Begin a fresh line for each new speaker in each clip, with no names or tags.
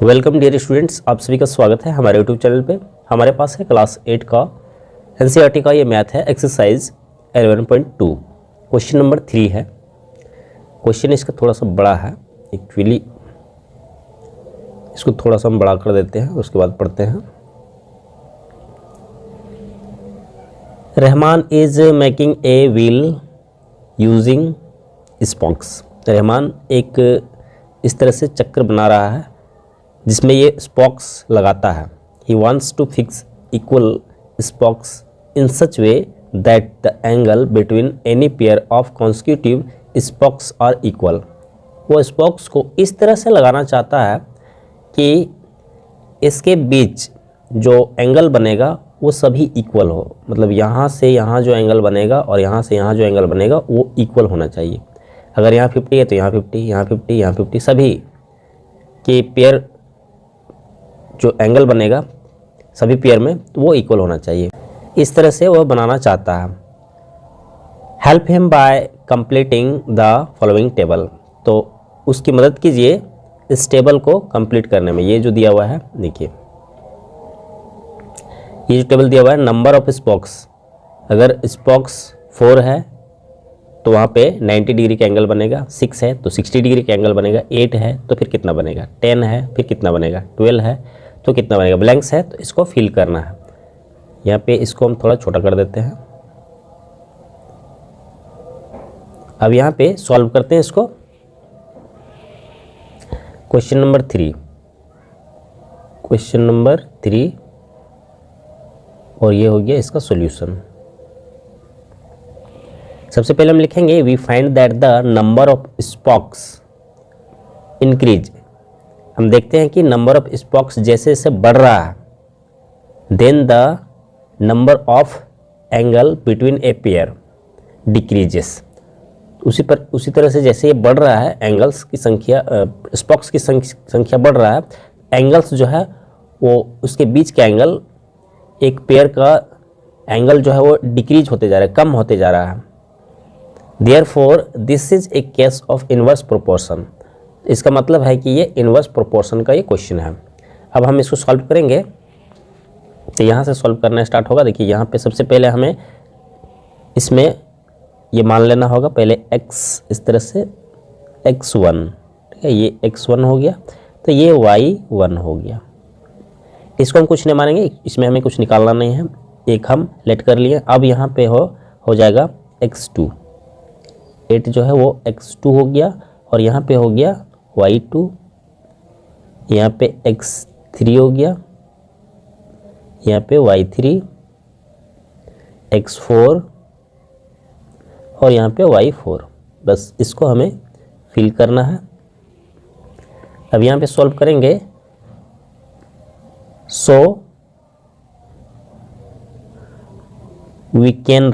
Welcome dear students, आप सभी का स्वागत है हमारे यूट्यूब चैनल पे। हमारे पास है क्लास 8 का एनसीईआरटी का ये मैथ है, एक्सरसाइज 11.2 क्वेश्चन नंबर 3 है। क्वेश्चन इसका थोड़ा सा बड़ा है, एक्चुअली इसको थोड़ा सा हम बड़ा कर देते हैं, उसके बाद पढ़ते हैं। Rahman is making a wheel using स्पॉक्स। Rahman एक इस तरह से चक्र बना रहा है जिसमें ये स्पॉक्स लगाता है। He wants to fix equal spokes in such way that the angle between any pair of consecutive spokes are equal. वो स्पॉक्स को इस तरह से लगाना चाहता है कि इसके बीच जो एंगल बनेगा वो सभी इक्वल हो, मतलब यहाँ से यहाँ जो एंगल बनेगा और यहाँ से यहाँ जो एंगल बनेगा वो इक्वल होना चाहिए। अगर यहाँ 50 है तो यहाँ 50, यहाँ 50, यहाँ 50, सभी के पेयर जो एंगल बनेगा सभी पेयर में तो वो इक्वल होना चाहिए। इस तरह से वह बनाना चाहता है। Help him by completing the following table. तो उसकी मदद कीजिए इस टेबल को कंप्लीट करने में। ये जो दिया हुआ है, देखिए ये जो टेबल दिया हुआ है, नंबर ऑफ स्पॉक्स, अगर स्पॉक्स 4 है तो वहाँ पे 90 डिग्री का एंगल बनेगा, 6 है तो 60 डिग्री का एंगल बनेगा, 8 है तो फिर कितना बनेगा, 10 है फिर कितना बनेगा, 12 है तो कितना बनेगा। ब्लैंक्स है तो इसको फिल करना है। यहाँ पे इसको हम थोड़ा छोटा कर देते हैं। अब यहाँ पे सॉल्व करते हैं इसको। क्वेश्चन नंबर 3 और ये हो गया इसका सॉल्यूशन। सबसे पहले हम लिखेंगे we find that the number of spokes increase. हम देखते हैं कि नंबर ऑफ स्पॉक्स जैसे जैसे बढ़ रहा है, then the number of angle between a pair decreases. उसी तरह से जैसे ये बढ़ रहा है, एंगल्स की संख्या, स्पॉक्स की संख्या बढ़ रहा है, एंगल्स जो है वो उसके बीच के एंगल, एक पेयर का एंगल जो है वो डिक्रीज होते जा रहा है, कम होते जा रहा है। Therefore, this is a case of inverse proportion। इसका मतलब है कि ये इन्वर्स प्रोपोर्शन का ये क्वेश्चन है। अब हम इसको सॉल्व करेंगे तो यहाँ से सॉल्व करना स्टार्ट होगा। देखिए यहाँ पे सबसे पहले हमें इसमें ये मान लेना होगा पहले x, इस तरह से x1, ठीक है, ये x1 हो गया तो ये y1 हो गया। इसको हम कुछ नहीं मानेंगे, इसमें हमें कुछ निकालना नहीं है, एक हम लेट कर लिए। अब यहाँ पे हो जाएगा x2, 8 जो है वो x2 हो गया और यहाँ पे हो गया y2, यहाँ पे x3 हो गया, यहाँ पे y3, x4 और यहाँ पे y4। बस इसको हमें फिल करना है। अब यहाँ पे सॉल्व करेंगे। सो वी कैन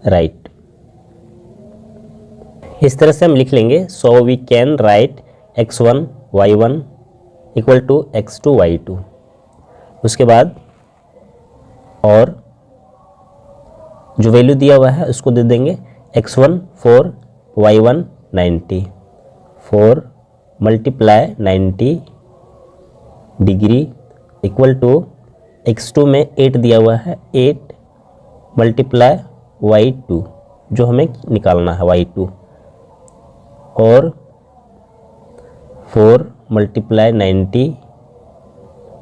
राइट, इस तरह से हम लिख लेंगे। So we can write x1 y1 equal to x2 y2। उसके बाद और जो वैल्यू दिया हुआ है उसको दे देंगे। x1 4 y1 90, 4 multiply 90 degree equal to x2 में 8 दिया हुआ है, 8 मल्टीप्लाई y2 जो हमें निकालना है y2, और 4 मल्टीप्लाई 90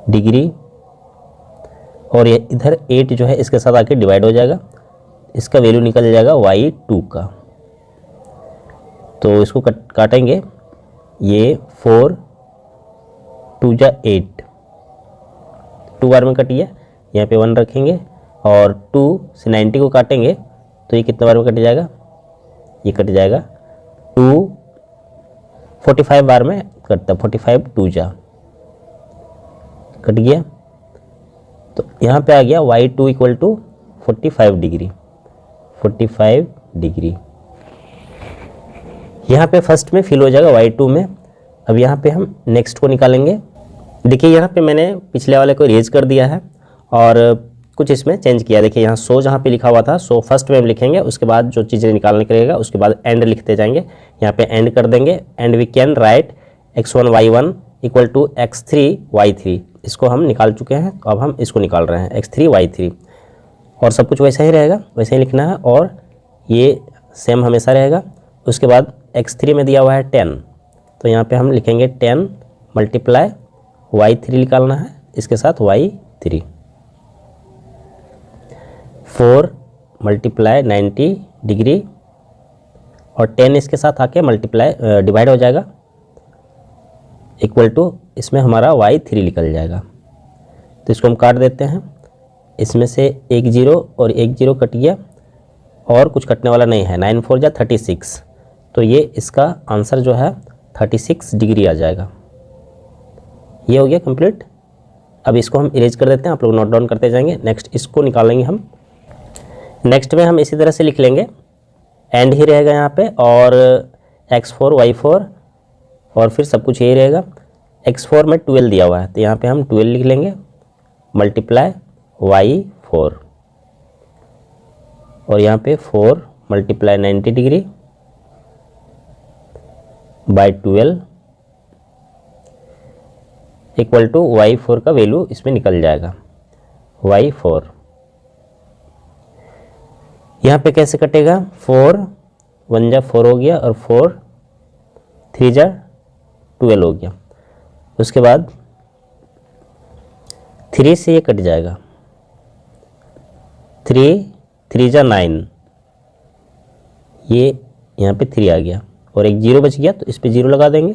डिग्री, और ये इधर 8 जो है इसके साथ आके डिवाइड हो जाएगा, इसका वैल्यू निकल जाएगा y2 का। तो इसको काटेंगे, ये 4 2 जा 8, 2 बार में कटिए, यहाँ पे 1 रखेंगे और 2 से 90 को काटेंगे तो ये कितने बार में कट जाएगा, ये कट जाएगा 2 45 बार में कटता, 45 2 जा कट गया। तो यहाँ पे आ गया y2 equal to 45 degree, 45 degree. यहाँ पे फर्स्ट में फिल हो जाएगा y2 में। अब यहाँ पे हम नेक्स्ट को निकालेंगे। देखिए यहाँ पे मैंने पिछले वाले को इरेज कर दिया है और कुछ इसमें चेंज किया। देखिए यहाँ सो जहाँ पे लिखा हुआ था, सो फर्स्ट में हम लिखेंगे, उसके बाद जो चीज़ें निकालने के रहेगा उसके बाद एंड लिखते जाएंगे। यहाँ पे एंड कर देंगे। And we can write x1 y1 equal to x3 y3, इसको हम निकाल चुके हैं। तो अब हम इसको निकाल रहे हैं x3 y3, और सब कुछ वैसा ही रहेगा, वैसे ही लिखना है और ये सेम हमेशा रहेगा। उसके बाद x3 में दिया हुआ है 10, तो यहाँ पे हम लिखेंगे 10 मल्टीप्लाई y3 निकालना है, इसके साथ y3, 4 मल्टीप्लाई 90 डिग्री और 10 इसके साथ आके मल्टीप्लाई डिवाइड हो जाएगा, इक्वल टू इसमें हमारा y3 निकल जाएगा। तो इसको हम काट देते हैं, इसमें से एक जीरो और एक जीरो कट गया और कुछ कटने वाला नहीं है, 9 4 जा 36, तो ये इसका आंसर जो है 36 डिग्री आ जाएगा। ये हो गया कंप्लीट। अब इसको हम इरेज कर देते हैं, आप लोग नोट डाउन करते जाएंगे। नेक्स्ट इसको निकालेंगे हम, नेक्स्ट में हम इसी तरह से लिख लेंगे, एंड ही रहेगा यहाँ पे और x4 y4 और फिर सब कुछ यही रहेगा। x4 में 12 दिया हुआ है तो यहाँ पे हम 12 लिख लेंगे मल्टीप्लाई y4 और यहाँ पे 4 multiply 90 degree by 12 equal to y4 का वैल्यू इसमें निकल जाएगा y4। यहाँ पे कैसे कटेगा, 4 1 जा 4 हो गया और 4 3 जा 12 हो गया। उसके बाद 3 से ये कट जाएगा, 3 3 जा 9, ये यहाँ पे 3 आ गया और एक जीरो बच गया तो इस पे जीरो लगा देंगे,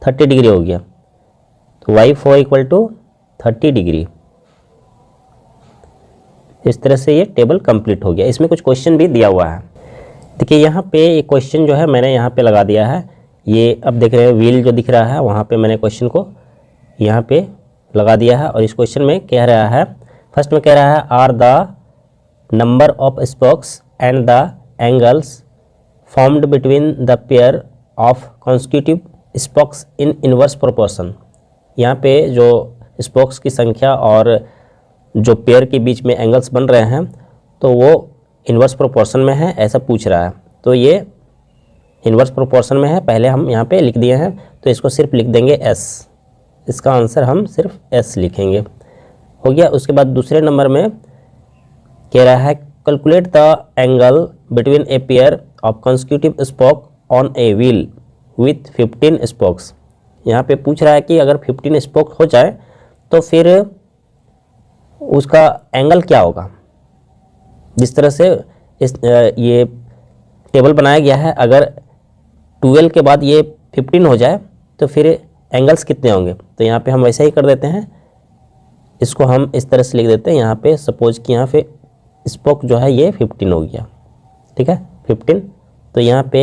30 डिग्री हो गया। तो y4 इक्वल टू 30 डिग्री। इस तरह से ये टेबल कंप्लीट हो गया। इसमें कुछ क्वेश्चन भी दिया हुआ है, देखिए यहाँ पे एक क्वेश्चन जो है मैंने यहाँ पे लगा दिया है। ये अब देख रहे हैं व्हील जो दिख रहा है वहाँ पे मैंने क्वेश्चन को यहाँ पे लगा दिया है और इस क्वेश्चन में कह रहा है, फर्स्ट में कह रहा है are the number of spokes and the angles formed between the pair of constitutive spokes in inverse proportion. यहाँ पे जो स्पोक्स की संख्या और जो पेयर के बीच में एंगल्स बन रहे हैं तो वो इनवर्स प्रोपोर्शन में है, ऐसा पूछ रहा है। तो ये इनवर्स प्रोपोर्शन में है, पहले हम यहाँ पे लिख दिए हैं तो इसको सिर्फ लिख देंगे s, इसका आंसर हम सिर्फ s लिखेंगे, हो गया। उसके बाद दूसरे नंबर में कह रहा है calculate the angle between a pair of consecutive spoke on a wheel with 15 spokes. यहाँ पे पूछ रहा है कि अगर 15 स्पोक हो जाए तो फिर उसका एंगल क्या होगा। जिस तरह से ये टेबल बनाया गया है, अगर 12 के बाद ये 15 हो जाए तो फिर एंगल्स कितने होंगे। तो यहाँ पे हम वैसा ही कर देते हैं, इसको हम इस तरह से लिख देते हैं। यहाँ पे सपोज कि यहाँ पे स्पोक जो है ये 15 हो गया, ठीक है 15। तो यहाँ पे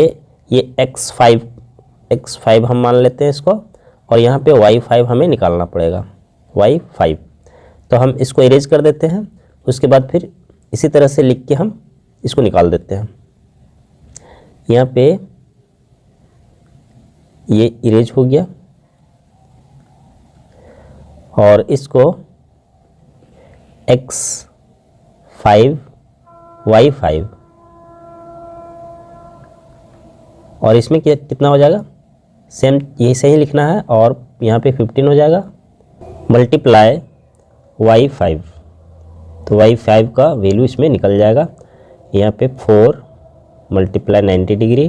ये x5 हम मान लेते हैं इसको, और यहाँ पे y5 हमें निकालना पड़ेगा, y5। तो हम इसको इरेज कर देते हैं, उसके बाद फिर इसी तरह से लिख के हम इसको निकाल देते हैं। यहाँ पे ये इरेज हो गया और इसको x5 y5 और इसमें कितना हो जाएगा, सेम यही सही लिखना है और यहाँ पे 15 हो जाएगा मल्टीप्लाई y5। तो y5 का वैल्यू इसमें निकल जाएगा, यहाँ पे 4 मल्टीप्लाई 90 डिग्री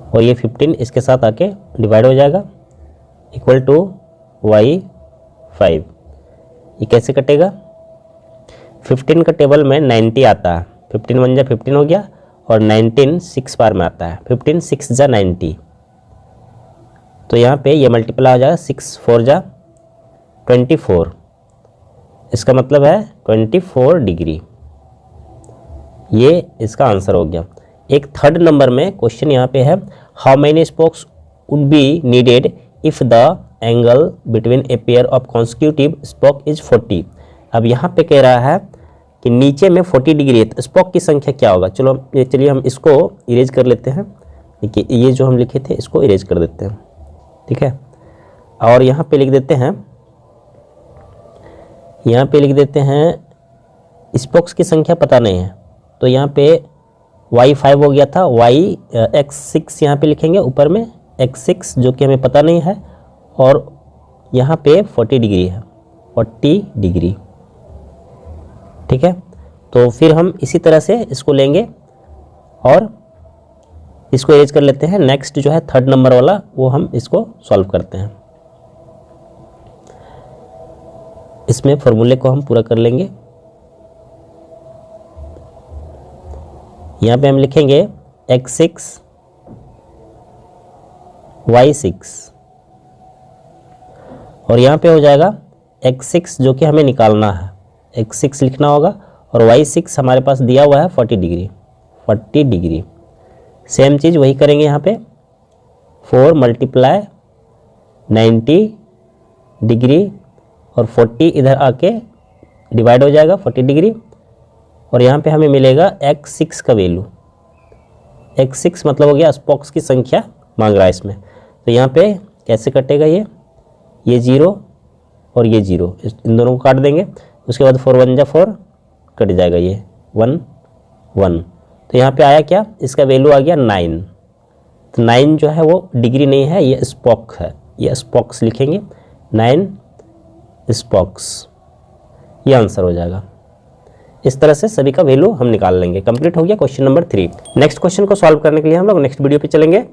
और ये 15 इसके साथ आके डिवाइड हो जाएगा इक्वल टू y5। ये कैसे कटेगा, 15 का टेबल में 90 आता है, 15 1 जा 15 हो गया और 19 6 बार में आता है, 15 6 जा 90। तो यहाँ पे ये मल्टीप्लाई हो जाएगा, 6 4 जा 24, इसका मतलब है 24 डिग्री। ये इसका आंसर हो गया। एक थर्ड नंबर में क्वेश्चन यहाँ पे है, how many spokes would be needed if the angle between a pair of consecutive spoke is 40। अब यहाँ पे कह रहा है कि नीचे में 40 डिग्री है, तो स्पोक की संख्या क्या होगा। चलिए हम इसको इरेज कर लेते हैं। देखिए ये जो हम लिखे थे इसको इरेज कर देते हैं, ठीक है। और यहाँ पे लिख देते हैं, यहाँ पे लिख देते हैं स्पोक्स की संख्या पता नहीं है, तो यहाँ पे y5 हो गया था, x6 यहाँ पे लिखेंगे ऊपर में x6 जो कि हमें पता नहीं है, और यहाँ पे 40 डिग्री है, 40 डिग्री। ठीक है, तो फिर हम इसी तरह से इसको लेंगे और इसको इरेज कर लेते हैं। नेक्स्ट जो है थर्ड नंबर वाला, वो हम इसको सॉल्व करते हैं। इसमें फॉर्मूले को हम पूरा कर लेंगे। यहाँ पे हम लिखेंगे x6 y6, और यहाँ पे हो जाएगा x6 जो कि हमें निकालना है, x6 लिखना होगा, और y6 हमारे पास दिया हुआ है 40 डिग्री, 40 डिग्री। सेम चीज़ वही करेंगे यहाँ पे, 4 मल्टीप्लाई 90 डिग्री, और 40 इधर आके डिवाइड हो जाएगा 40 डिग्री, और यहाँ पे हमें मिलेगा x6 का वैल्यू। x6 मतलब हो गया स्पॉक्स की संख्या मांग रहा है इसमें। तो यहाँ पे कैसे कटेगा ये 0 और ये 0, इन दोनों को काट देंगे। उसके बाद 4 1 जा 4, कट जाएगा ये 1 1। तो यहाँ पे आया क्या, इसका वैल्यू आ गया 9। तो 9 जो है वो डिग्री नहीं है, ये स्पॉक है, ये स्पॉक्स लिखेंगे, 9 स्पॉक्स, ये आंसर हो जाएगा। इस तरह से सभी का वैल्यू हम निकाल लेंगे। कंप्लीट हो गया क्वेश्चन नंबर 3। नेक्स्ट क्वेश्चन को सॉल्व करने के लिए हम लोग नेक्स्ट वीडियो पे चलेंगे।